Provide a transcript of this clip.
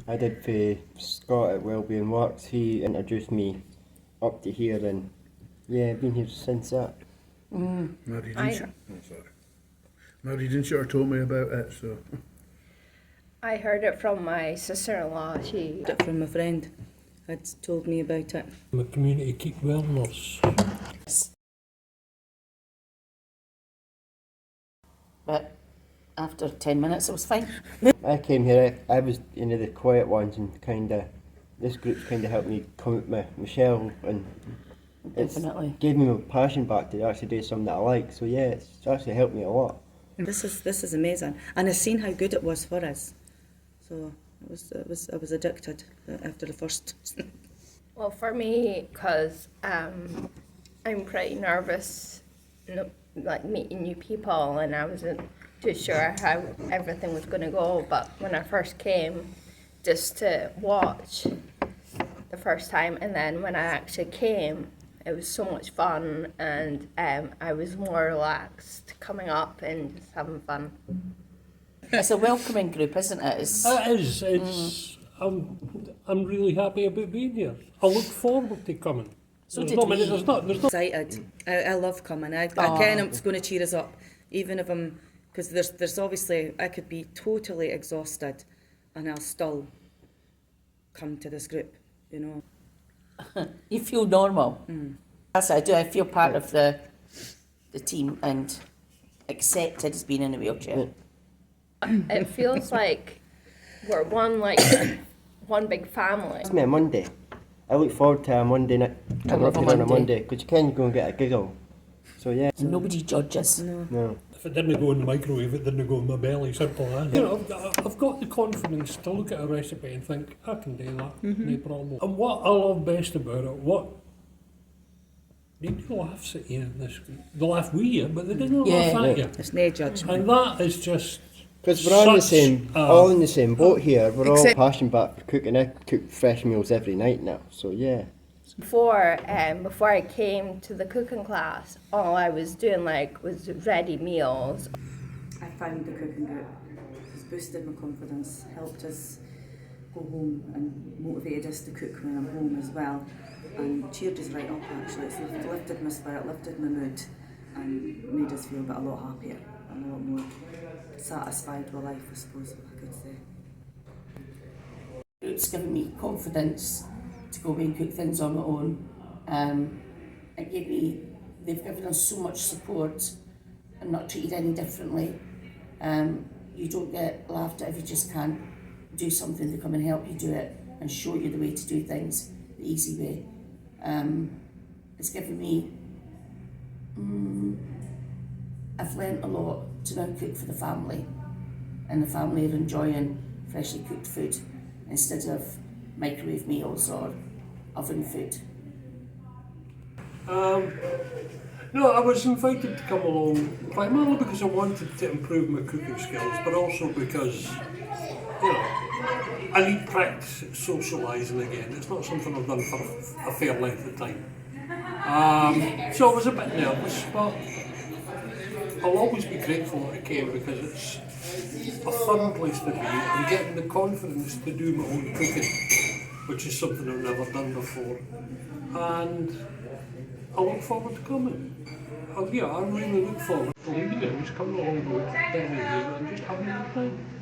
I did for Scott at Wellbeing Works. He introduced me up to here, and yeah, I've been here since that. Mary didn't sure told me about it, so. I heard it from my sister-in-law. She It from a friend had told me about it. I'm a community keep well nurse. But after 10 minutes, it was fine. I came here, I was the quiet ones, and this group's kind of helped me come out my shell, and it's Definitely. gave me my passion back to actually do something that I like. So yeah, it's actually helped me a lot. This is amazing, and I've seen how good it was for us. So I was addicted after the first. Well, for me, because I'm pretty nervous, like meeting new people, and I wasn't too sure how everything was going to go. But when I first came, just to watch the first time, and then when I actually came, it was so much fun, and I was more relaxed coming up and just having fun. It's a welcoming group, isn't it? It is. It's. I'm really happy about being here. I look forward to coming. So There's did not we. many. There's not. Excited. I love coming. I ken it's going to cheer us up, even if I'm, because there's obviously I could be totally exhausted, and I'll still come to this group. You know. You feel normal. That's what I do. I feel part of the team and accepted as being in a wheelchair. It feels like we're one big family. It's me a Monday. I look forward to a Monday night coming up love a here on a Monday. Monday, because you can go and get a giggle. So yeah. And nobody judges. No. If it didn't go in the microwave, it didn't go in my belly. Simple as. You know, I've got the confidence to look at a recipe and think I can do that, no problem. And what I love best about it, nobody laughs at you. They laugh with you, but they didn't laugh at you. It's no judgment. And that is just. Because we're on the such same, a- all in the same boat here. We're all Except- passionate about cooking. I cook fresh meals every night now. So yeah. Before I came to the cooking class, all I was doing was ready meals. I found the cooking group. It's boosted my confidence, helped us go home, and motivated us to cook when I'm home as well, and cheered us right up actually. It's lifted my spirit, lifted my mood, and made us feel a lot happier and a lot more satisfied with life, I suppose I could say. It's given me confidence to go away and cook things on my own. They've given us so much support and not treated any differently. You don't get laughed at if you just can't do something. They come and help you do it and show you the way to do things, the easy way. It's given me, I've learnt a lot to now cook for the family, and the family are enjoying freshly cooked food instead of microwave meals or oven food. No, I was invited to come along primarily because I wanted to improve my cooking skills, but also because, I need practice at socialising again. It's not something I've done for a fair length of time. So I was a bit nervous, but I'll always be grateful that I came, because it's a fun place to be. I'm getting the confidence to do my own cooking, which is something I've never done before. And I look forward to coming. I really look forward to just coming along with Delhi here and just having a good time.